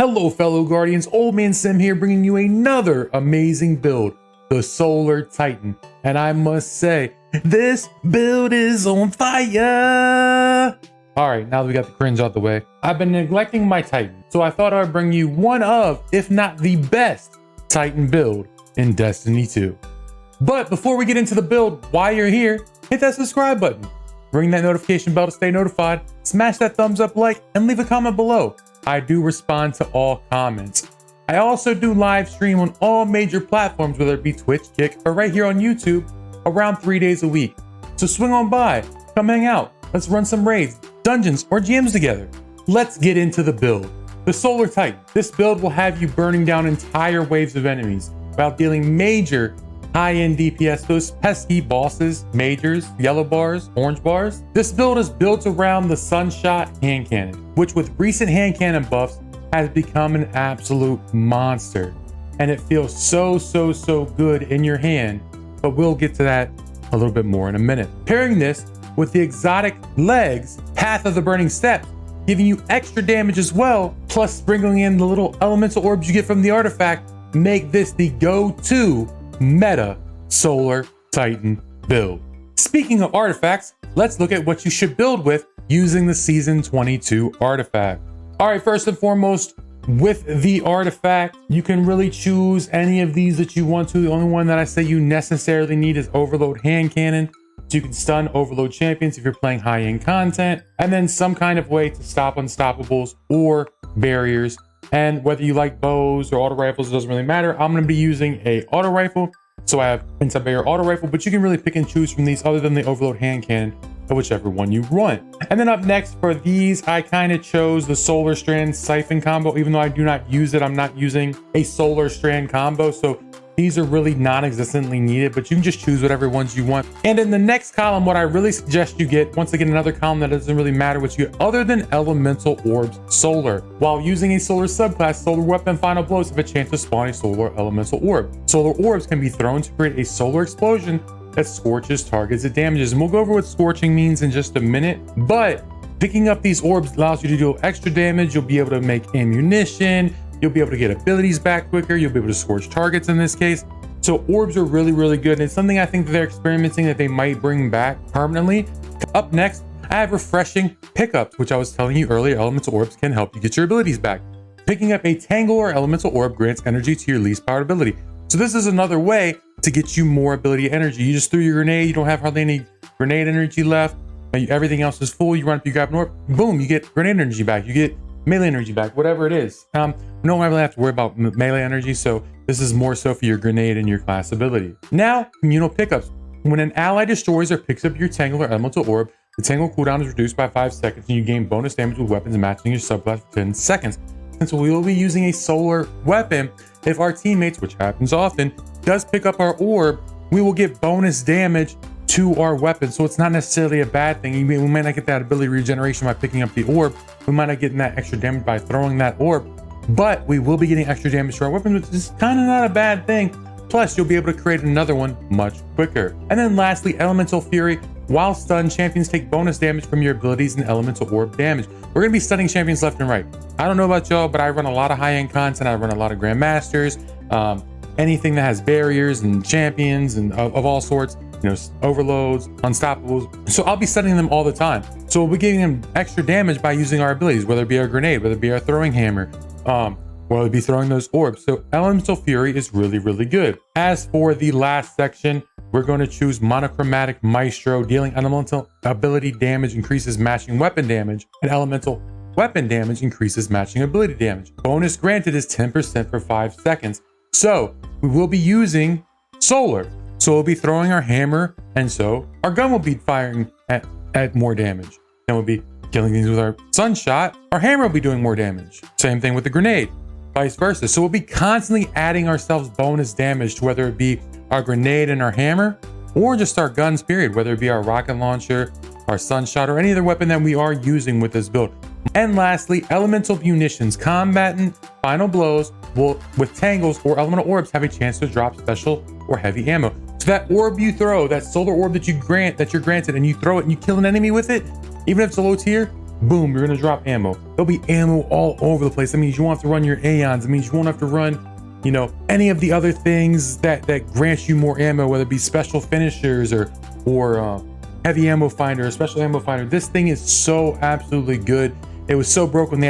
Hello fellow Guardians, Old Man Sim here bringing you another amazing build, the Solar Titan. And I must say, this build is on fire! Alright, now that we got the cringe out the way, I've been neglecting my Titan, so I thought I'd bring you one of, if not the best, Titan build in Destiny 2. But before we get into the build, while you're here, hit that subscribe button, ring that notification bell to stay notified, smash that thumbs up like, and leave a comment below. I do respond to all comments. I also do live stream on all major platforms, whether it be Twitch, Kick, or right here on YouTube, around 3 days a week. So swing on by, come hang out, let's run some raids, dungeons, or GMs together. Let's get into the build. The Solar Titan. This build will have you burning down entire waves of enemies while dealing major high-end DPS, those pesky bosses, majors, yellow bars, orange bars. This build is built around the Sunshot hand cannon, which with recent hand cannon buffs has become an absolute monster. And it feels so good in your hand, but we'll get to that a little bit more in a minute. Pairing this with the exotic legs, Path of the Burning Steps, giving you extra damage as well, plus sprinkling in the little elemental orbs you get from the artifact, make this the go-to meta Solar Titan build. Speaking of artifacts, let's look at what you should build with using the Season 22 artifact. All right, first and foremost, with the artifact, you can really choose any of these that you want to. The only one that I say you necessarily need is Overload Hand Cannon. So you can stun Overload champions if you're playing high-end content, and then some kind of way to stop unstoppables or barriers. And whether you like bows or auto rifles, it doesn't really matter. I'm going to be using a auto rifle, so I have anti-barrier auto rifle, but you can really pick and choose from these other than the Overload hand cannon, or whichever one you want. And then up next for these, I kind of chose the Solar Strand Siphon combo. Even though I do not use it, I'm not using a Solar Strand combo, so these are really non-existently needed, but you can just choose whatever ones you want. And in the next column, what I really suggest you get, once again, another column that doesn't really matter what you get other than Elemental Orbs Solar. While using a Solar subclass, Solar Weapon Final Blows have a chance to spawn a Solar Elemental Orb. Solar Orbs can be thrown to create a Solar Explosion that scorches targets it damages. And we'll go over what scorching means in just a minute, but picking up these orbs allows you to do extra damage. You'll be able to make ammunition. You'll be able to get abilities back quicker. You'll be able to scorch targets in this case. So orbs are really good. And it's something I think that they're experimenting that they might bring back permanently. Up next, I have refreshing pickups, which I was telling you earlier, elemental orbs can help you get your abilities back. Picking up a tangle or elemental orb grants energy to your least powered ability. So this is another way to get you more ability energy. You just threw your grenade, you don't have hardly any grenade energy left. Everything else is full. You run up, you grab an orb, boom, you get grenade energy back. You get melee energy back, whatever it is. We don't really have to worry about melee energy, so this is more so for your grenade and your class ability. Now, communal pickups. When an ally destroys or picks up your tangle or elemental orb, the tangle cooldown is reduced by 5 seconds and you gain bonus damage with weapons matching your subclass for 10 seconds. Since we will be using a solar weapon, if our teammates, which happens often, does pick up our orb, we will get bonus damage to our weapon. So it's not necessarily a bad thing. We might not get that ability regeneration by picking up the orb. We might not get that extra damage by throwing that orb, but we will be getting extra damage to our weapon, which is kind of not a bad thing. Plus, you'll be able to create another one much quicker. And then lastly, Elemental Fury. While stunned, champions take bonus damage from your abilities and elemental orb damage. We're going to be stunning champions left and right. I don't know about y'all, but I run a lot of high-end content. I run a lot of Grandmasters, anything that has barriers and champions and of all sorts. You know, overloads, unstoppables. So I'll be stunning them all the time. So we'll be giving them extra damage by using our abilities, whether it be our grenade, whether it be our throwing hammer, whether it be throwing those orbs. So Elemental Fury is really good. As for the last section, we're going to choose Monochromatic Maestro. Dealing elemental ability damage increases matching weapon damage, and elemental weapon damage increases matching ability damage. Bonus granted is 10% for 5 seconds. So we will be using Solar. So we'll be throwing our hammer, and so our gun will be firing at more damage. Then we'll be killing things with our Sunshot. Our hammer will be doing more damage. Same thing with the grenade, vice versa. So we'll be constantly adding ourselves bonus damage to whether it be our grenade and our hammer, or just our guns, period, whether it be our rocket launcher, our Sunshot, or any other weapon that we are using with this build. And lastly, elemental munitions. Combatant final blows will, with tangles or elemental orbs, have a chance to drop special or heavy ammo. So that orb you throw, that solar orb that you're granted, and you throw it and you kill an enemy with it, even if it's a low tier, boom, you're gonna drop ammo. There'll be ammo all over the place. That means you won't have to run your Aeons. It means you won't have to run, you know, any of the other things that grant you more ammo, whether it be special finishers or heavy ammo finder or special ammo finder. This thing is so absolutely good. It was so broken they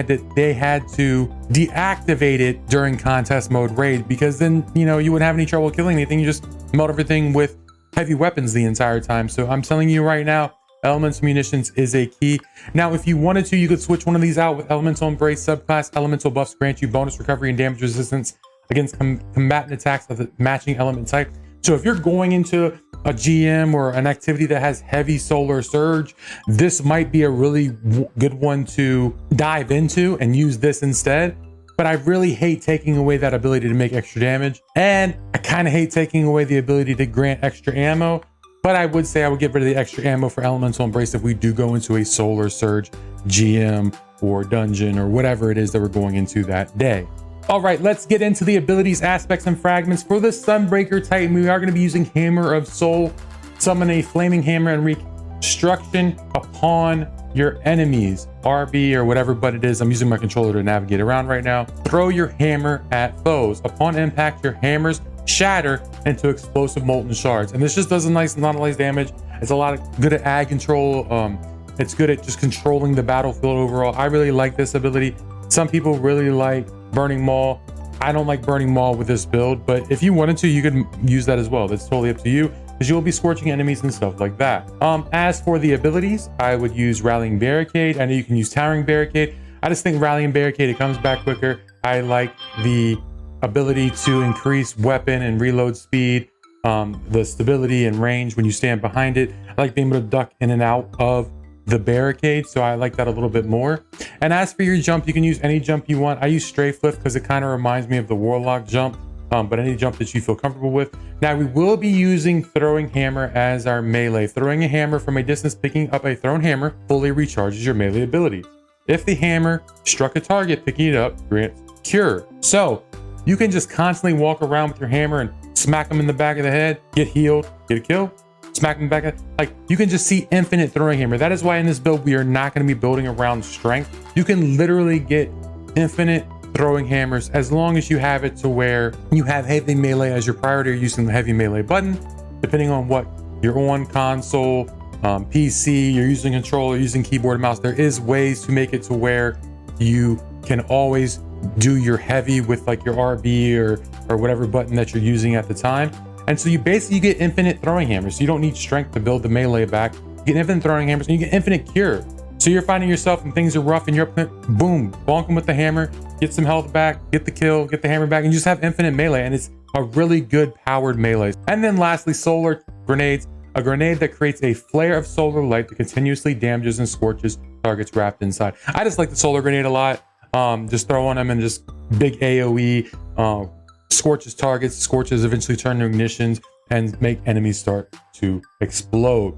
had to deactivate it during contest mode raid, because then, you know, you wouldn't have any trouble killing anything. You just melt everything with heavy weapons the entire time. So I'm telling you right now, elemental munitions is a key. Now, if you wanted to, you could switch one of these out with elemental embrace subclass. Elemental buffs grant you bonus recovery and damage resistance against combatant attacks of the matching element type. So if you're going into a GM or an activity that has heavy solar surge, this might be a really good one to dive into and use this instead. But I really hate taking away that ability to make extra damage. And I kind of hate taking away the ability to grant extra ammo. But I would say I would get rid of the extra ammo for elemental embrace if we do go into a solar surge GM or dungeon or whatever it is that we're going into that day. All right, let's get into the abilities, aspects, and fragments. For the Sunbreaker Titan, we are going to be using Hammer of Soul. Summon a flaming hammer and wreak destruction upon your enemies. RB or whatever but it is. I'm using my controller to navigate around right now. Throw your hammer at foes. Upon impact, your hammers shatter into explosive molten shards. And this just does a nice non-alize damage. It's a lot of good at ag control. It's good at just controlling the battlefield overall. I really like this ability. Some people really like Burning Maul. I don't like Burning Maul with this build, but if you wanted to, you could use that as well. That's totally up to you, because you'll be scorching enemies and stuff like that. As for the abilities, I would use Rallying Barricade. I know you can use Towering Barricade. I just think Rallying Barricade, it comes back quicker. I like the ability to increase weapon and reload speed, the stability and range when you stand behind it. I like being able to duck in and out of the barricade, so I like that a little bit more. And as for your jump, you can use any jump you want. I use Strafe Lift because it kind of reminds me of the Warlock jump, but any jump that you feel comfortable with. Now, we will be using Throwing Hammer as our melee. Throwing a hammer from a distance, picking up a thrown hammer fully recharges your melee ability. If the hammer struck a target, picking it up grants Cure. So you can just constantly walk around with your hammer and smack them in the back of the head, get healed, get a kill, smack them back. Like, you can just see infinite throwing hammer. That is why in this build we are not going to be building around strength. You can literally get infinite throwing hammers as long as you have it to where you have heavy melee as your priority, or using the heavy melee button, depending on what you're on, console, PC, you're using controller, using keyboard and mouse. There is ways to make it to where you can always do your heavy with like your RB or whatever button that you're using at the time. And so you basically get infinite throwing hammers. So you don't need strength to build the melee back. You get infinite throwing hammers and you get infinite cure. So you're finding yourself when things are rough and you're up, boom, bonk them with the hammer, get some health back, get the kill, get the hammer back, and you just have infinite melee. And it's a really good powered melee. And then lastly, solar grenades. A grenade that creates a flare of solar light that continuously damages and scorches targets wrapped inside. I just like the solar grenade a lot. Just throw on them and just big AoE, scorches targets, scorches eventually turn to ignitions and make enemies start to explode.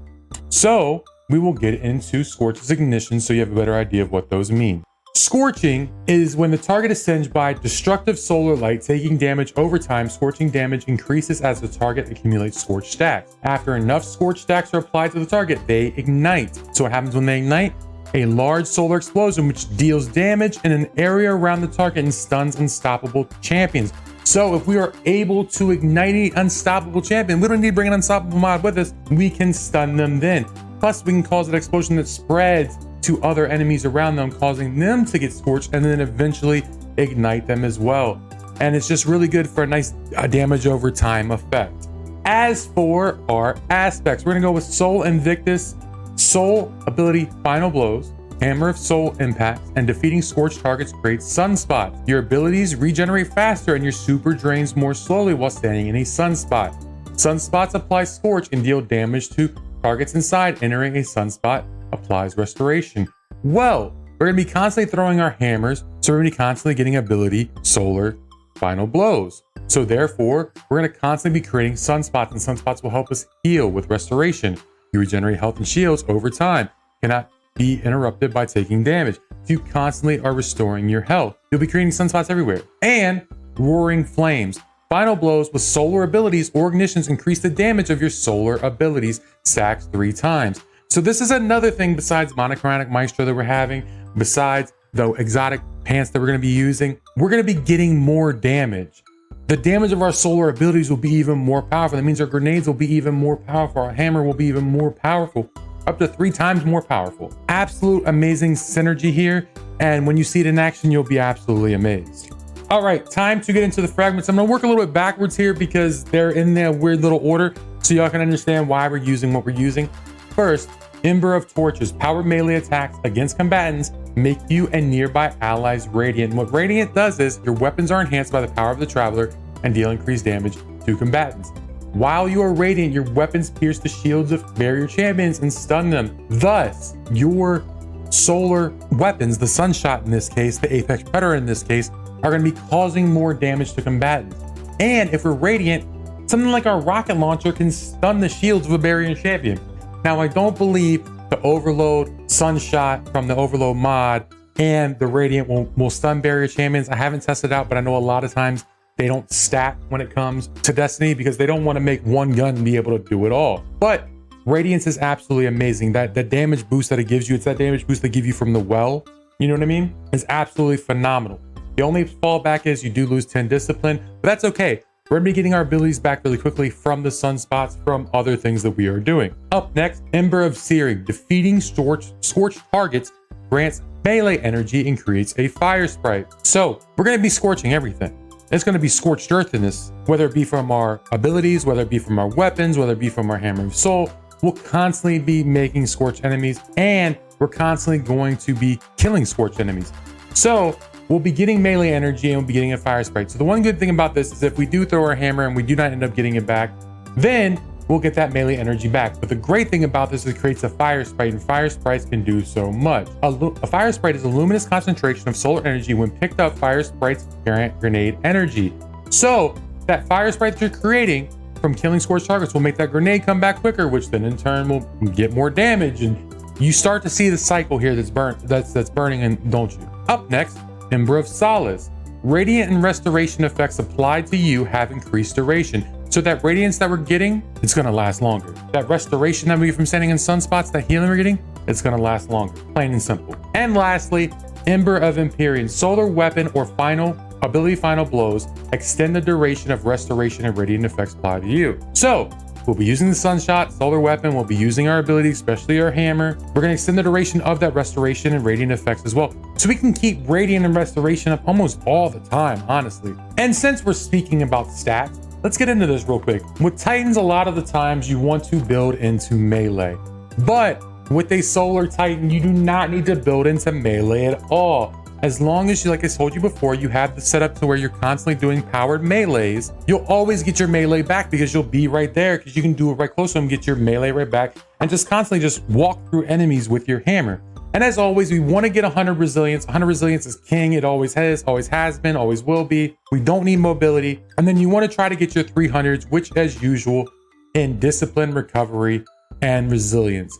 So we will get into scorches, ignitions, so you have a better idea of what those mean. Scorching is when the target is singed by destructive solar light, taking damage over time. Scorching damage increases as the target accumulates scorch stacks. After enough scorch stacks are applied to the target, they ignite. So what happens when they ignite? A large solar explosion which deals damage in an area around the target and stuns unstoppable champions. So if we are able to ignite an unstoppable champion, we don't need to bring an unstoppable mod with us. We can stun them then. Plus, we can cause an explosion that spreads to other enemies around them, causing them to get scorched and then eventually ignite them as well. And it's just really good for a nice damage over time effect. As for our aspects, we're gonna go with Soul Invictus, Soul ability Final Blows, Hammer of Soul impacts, and defeating scorched targets creates sunspots. Your abilities regenerate faster and your super drains more slowly while standing in a sunspot. Sunspots apply scorch and deal damage to targets inside. Entering a sunspot applies restoration. Well, we're gonna be constantly throwing our hammers, so we're gonna be constantly getting ability Solar Final Blows. So therefore, we're gonna constantly be creating sunspots, and sunspots will help us heal with restoration. You regenerate health and shields over time. Cannot be interrupted by taking damage. You constantly are restoring your health. You'll be creating sunspots everywhere. And Roaring Flames. Final Blows with solar abilities or ignitions increase the damage of your solar abilities stacks 3 times. So this is another thing besides monochromatic maestro that we're having, besides the exotic pants that we're going to be using. We're going to be getting more damage. The damage of our solar abilities will be even more powerful. That means our grenades will be even more powerful. Our hammer will be even more powerful, up to 3 times more powerful. Absolute amazing synergy here. And when you see it in action, you'll be absolutely amazed. All right, time to get into the fragments. I'm going to work a little bit backwards here because they're in their weird little order, so y'all can understand why we're using what we're using. First, Ember of Torches. Powered melee attacks against combatants make you and nearby allies radiant. What radiant does is your weapons are enhanced by the power of the traveler and deal increased damage to combatants. While you are radiant, your weapons pierce the shields of barrier champions and stun them. Thus, your solar weapons, the Sunshot in this case, the Apex Predator in this case, are going to be causing more damage to combatants. And if we're radiant, something like our rocket launcher can stun the shields of a barrier champion. Now, I don't believe the Overload Sunshot from the Overload mod and the Radiant will stun barrier champions. I haven't tested it out, but I know a lot of times they don't stack when it comes to Destiny because they don't want to make one gun and be able to do it all. But Radiance is absolutely amazing. That damage boost that it gives you, it's that damage boost they give you from the well, you know what I mean? It's absolutely phenomenal. The only fallback is you do lose 10 discipline, but that's okay. We're going to be getting our abilities back really quickly from the sunspots from other things that we are doing. Up next, Ember of Searing. Defeating scorched targets grants melee energy and creates a fire sprite. So we're going to be scorching everything. It's going to be scorched earth in this, whether it be from our abilities, whether it be from our weapons, whether it be from our Hammer of Soul. We'll constantly be making scorched enemies, and we're constantly going to be killing scorched enemies. So we'll be getting melee energy and we'll be getting a fire sprite. So the one good thing about this is if we do throw our hammer and we do not end up getting it back, then we'll get that melee energy back. But the great thing about this is it creates a fire sprite, and fire sprites can do so much. A fire sprite is a luminous concentration of solar energy. When picked up, fire sprites grant grenade energy. So that fire sprite that you're creating from killing scorched targets will make that grenade come back quicker, which then in turn will get more damage. And you start to see the cycle here that's burning, and don't you? Up next, Ember of Solace. Radiant and restoration effects applied to you have increased duration. So that radiance that we're getting, it's going to last longer. That restoration that we get from standing in sunspots, that healing we're getting, it's going to last longer. Plain and simple. And lastly, Ember of Empyrean. Solar weapon or final blows extend the duration of restoration and radiant effects applied to you. So we'll be using the Sunshot, solar weapon, we'll be using our ability, especially our hammer. We're going to extend the duration of that restoration and radiant effects as well. So we can keep radiant and restoration up almost all the time, honestly. And since we're speaking about stats, let's get into this real quick. With Titans, a lot of the times you want to build into melee. But with a solar Titan, you do not need to build into melee at all. As long as you, like I told you before, you have the setup to where you're constantly doing powered melees, you'll always get your melee back because you'll be right there because you can do it right close to them, get your melee right back, and just constantly just walk through enemies with your hammer. And as always, we want to get 100 resilience. 100 resilience is king. It always has been, always will be. We don't need mobility. And then you want to try to get your 300s, which as usual in discipline, recovery, and resilience.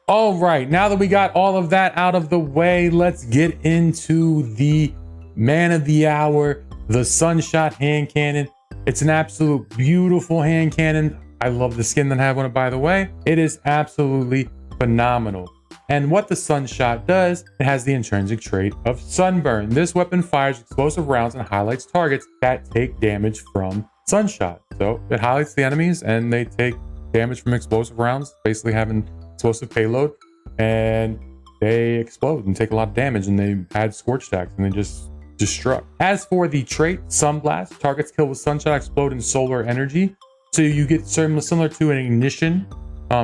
All right, now that we got all of that out of the way, let's get into the man of the hour, the Sunshot hand cannon. It's an absolute beautiful hand cannon. I love the skin that I have on it, by the way. It is absolutely phenomenal. And what the Sunshot does, it has the intrinsic trait of Sunburn. This weapon fires explosive rounds and highlights targets that take damage from Sunshot. So it highlights the enemies and they take damage from explosive rounds, basically having explosive payload, and they explode and take a lot of damage, and they add scorch stacks and they just destruct. As for the trait Sunblast, targets killed with Sunshot explode in solar energy. So you get similar to an ignition,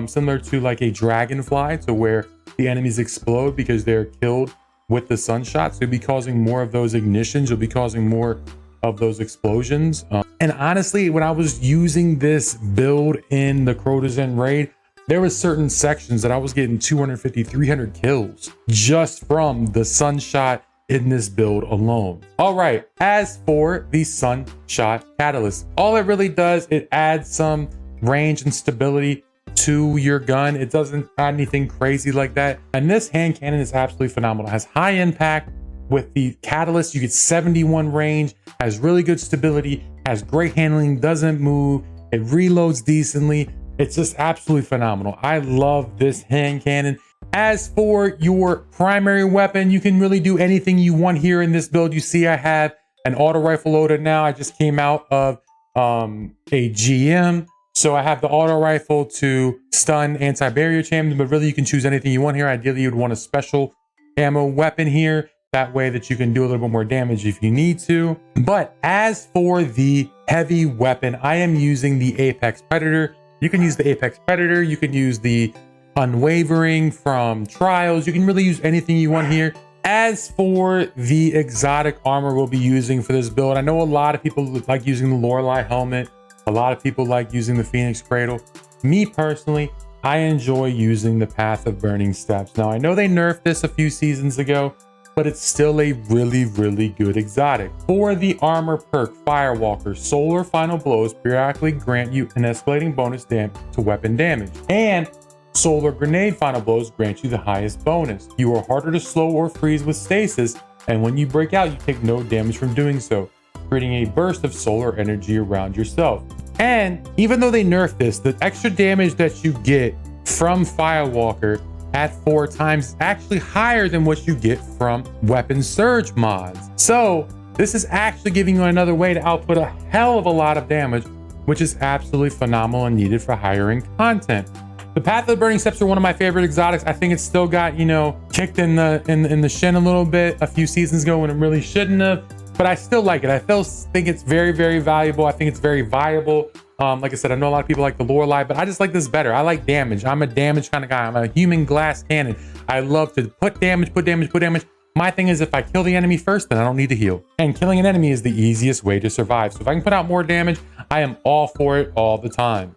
similar to like a dragonfly, to where the enemies explode because they're killed with the Sunshot. So you'll be causing more of those ignitions, you'll be causing more of those explosions. And honestly, when I was using this build in the Crotazen raid, there was certain sections that I was getting 250, 300 kills just from the Sunshot in this build alone. All right, as for the Sunshot Catalyst, all it really does, it adds some range and stability to your gun. It doesn't add anything crazy like that. And this hand cannon is absolutely phenomenal. It has high impact. With the Catalyst, you get 71 range, has really good stability, has great handling, doesn't move, it reloads decently. It's just absolutely phenomenal. I love this hand cannon. As for your primary weapon, you can really do anything you want here in this build. You see I have an auto rifle loaded now. I just came out of a GM. So I have the auto rifle to stun anti-barrier champions, but really you can choose anything you want here. Ideally, you'd want a special ammo weapon here. That way that you can do a little bit more damage if you need to. But as for the heavy weapon, I am using the Apex Predator. You can use the Apex Predator. You can use the Unwavering from Trials. You can really use anything you want here. As for the exotic armor we'll be using for this build, I know a lot of people like using the 𝕽𝕆𝕃𝕃𝕆𝕎 helmet. A lot of people like using the Phoenix Cradle. Me personally, I enjoy using the Path of Burning Steps. Now, I know they nerfed this a few seasons ago, but it's still a really, really good exotic. For the armor perk, Firewalker, Solar Final Blows periodically grant you an escalating bonus to weapon damage. And Solar Grenade Final Blows grant you the highest bonus. You are harder to slow or freeze with stasis, and when you break out, you take no damage from doing so, creating a burst of solar energy around yourself. And even though they nerfed this, the extra damage that you get from Firewalker at 4 times is actually higher than what you get from Weapon Surge mods. So this is actually giving you another way to output a hell of a lot of damage, which is absolutely phenomenal and needed for higher end content. The Path of the Burning Steps are one of my favorite exotics. I think it's still got, you know, kicked in the shin a little bit a few seasons ago when it really shouldn't have. But I still like it. I still think it's very, very valuable. I think it's very viable. Like I said, I know a lot of people like the 𝕽𝕝𝕃, but I just like this better. I like damage. I'm a damage kind of guy. I'm a human glass cannon. I love to put damage, put damage, put damage. My thing is if I kill the enemy first, then I don't need to heal. And killing an enemy is the easiest way to survive. So if I can put out more damage, I am all for it all the time.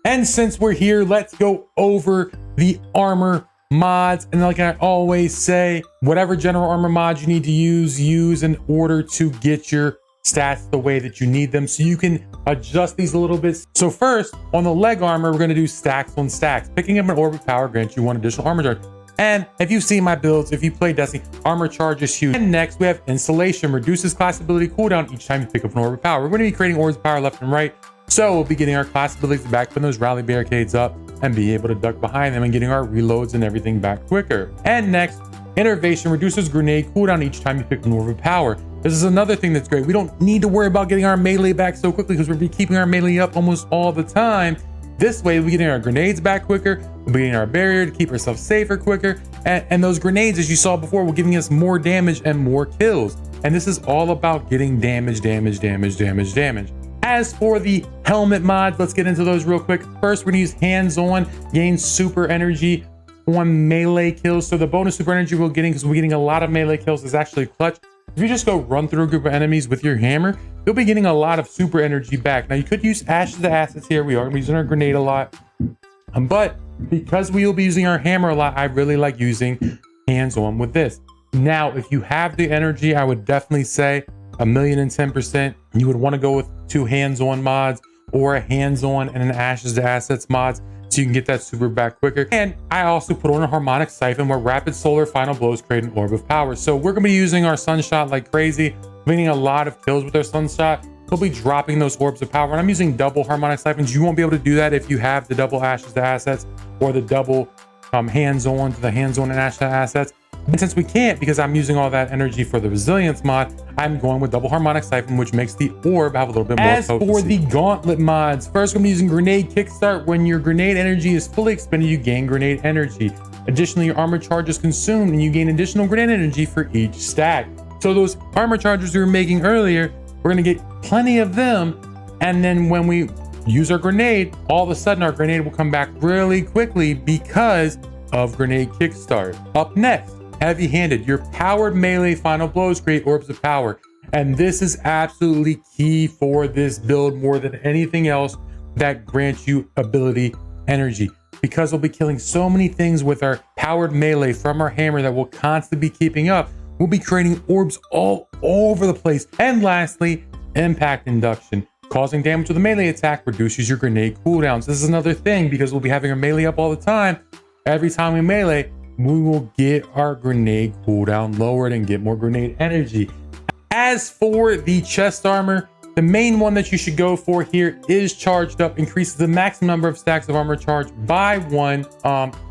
And since we're here, let's go over the armor mods. And like I always say, whatever general armor mods you need to use in order to get your stats the way that you need them, so you can adjust these a little bit. So first, on the leg armor, we're going to do stacks on stacks. Picking up an orb of power grants you 1 additional armor charge. And if you've seen my builds, if you play Destiny, armor charge is huge. And next we have installation, reduces class ability cooldown each time you pick up an orb of power. We're going to be creating orbs of power left and right. So we'll be getting our class abilities back, putting those rally barricades up and be able to duck behind them and getting our reloads and everything back quicker. And next, innervation, reduces grenade cooldown each time you pick an orb of power. This is another thing that's great. We don't need to worry about getting our melee back so quickly because we'll be keeping our melee up almost all the time. This way, we'll be getting our grenades back quicker. We'll be getting our barrier to keep ourselves safer quicker. And those grenades, as you saw before, will giving us more damage and more kills. And this is all about getting damage. As for the helmet mods, let's get into those real quick. First, we're gonna use hands-on, gain super energy on melee kills. So the bonus super energy we're getting, because we're getting a lot of melee kills, is actually clutch. If you just go run through a group of enemies with your hammer, you'll be getting a lot of super energy back. Now you could use Ashes of the Assets here. We are gonna be using our grenade a lot. But because we will be using our hammer a lot, I really like using hands-on with this. Now, if you have the energy, I would definitely say 1,010%. You would want to go with 2 hands-on mods or a hands-on and an Ashes to Assets mods so you can get that super back quicker. And I also put on a harmonic siphon where rapid solar final blows create an orb of power. So we're going to be using our sunshot like crazy, winning a lot of kills with our sunshot. We'll be dropping those orbs of power. And I'm using double harmonic siphons. You won't be able to do that if you have the double Ashes to Assets or the double hands-on to the hands-on and Ashes to Assets. And since we can't, because I'm using all that energy for the resilience mod, I'm going with double harmonic siphon, which makes the orb have a little bit more potency. As for the gauntlet mods, first we're using grenade kickstart. When your grenade energy is fully expended, you gain grenade energy. Additionally, your armor charge is consumed and you gain additional grenade energy for each stack. So those armor charges we were making earlier, we're gonna get plenty of them. And then when we use our grenade, all of a sudden our grenade will come back really quickly because of grenade kickstart. Up next, heavy-handed, your powered melee final blows create orbs of power. And this is absolutely key for this build more than anything else that grants you ability energy. Because we'll be killing so many things with our powered melee from our hammer that we'll constantly be keeping up, we'll be creating orbs all over the place. And lastly, impact induction. Causing damage with a melee attack reduces your grenade cooldowns. This is another thing because we'll be having our melee up all the time. Every time we melee, we will get our grenade cooldown lowered and get more grenade energy. As for the chest armor, The main one that you should go for here is Charged Up, increases the maximum number of stacks of armor charge by 1.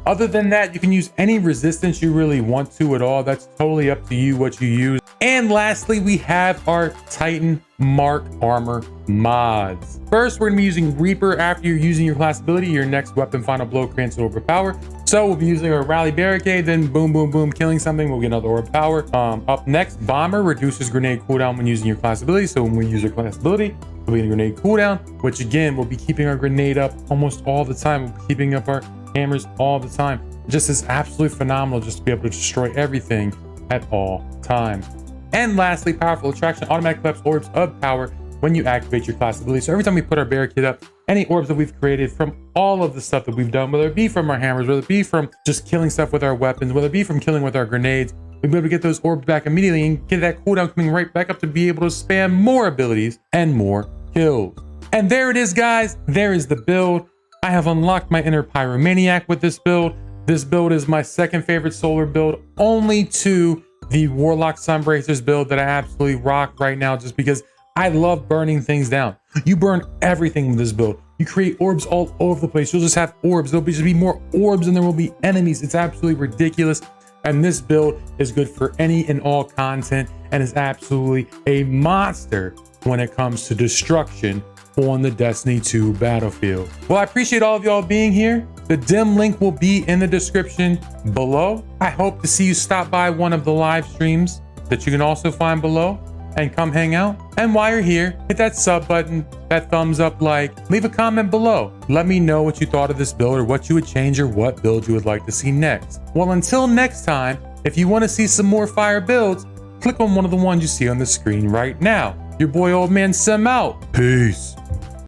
Other than that, you can use any resistance you really want to at all. That's totally up to you what you use. And lastly, we have our Titan Mark armor mods. First, we're gonna be using Reaper after you're using your class ability. Your next weapon final blow grants an orb of power. So we'll be using our Rally Barricade, then boom, boom, boom, killing something, we'll get another orb of power. Up next, Bomber reduces grenade cooldown when using your class ability. So when we use our class ability, we'll be in a grenade cooldown, which again, will be keeping our grenade up almost all the time. We'll be keeping up our hammers all the time. Just is absolutely phenomenal just to be able to destroy everything at all times. And lastly, Powerful Attraction automatically collects orbs of power when you activate your class ability. So every time we put our barricade up, any orbs that we've created from all of the stuff that we've done, whether it be from our hammers, whether it be from just killing stuff with our weapons, whether it be from killing with our grenades, we'll be able to get those orbs back immediately and get that cooldown coming right back up to be able to spam more abilities and more kills. And there it is, guys. There is the build. I have unlocked my inner pyromaniac with this build. This build is my second favorite solar build, only to the Warlock Sunbracers build that I absolutely rock right now, just because I love burning things down. You burn everything with this build. You create orbs all over the place. You'll just have orbs. There'll just be more orbs than there will be enemies. It's absolutely ridiculous. And this build is good for any and all content and is absolutely a monster when it comes to destruction on the Destiny 2 battlefield. Well, I appreciate all of y'all being here. The dim link will be in the description below. I hope to see you stop by one of the live streams that you can also find below and come hang out. And while you're here, hit that sub button, that thumbs up like, leave a comment below. Let me know what you thought of this build or what you would change or what build you would like to see next. Well, until next time, if you want to see some more fire builds, click on one of the ones you see on the screen right now. Your boy 𝕃𝕆𝕃𝕆𝕎 out. Peace.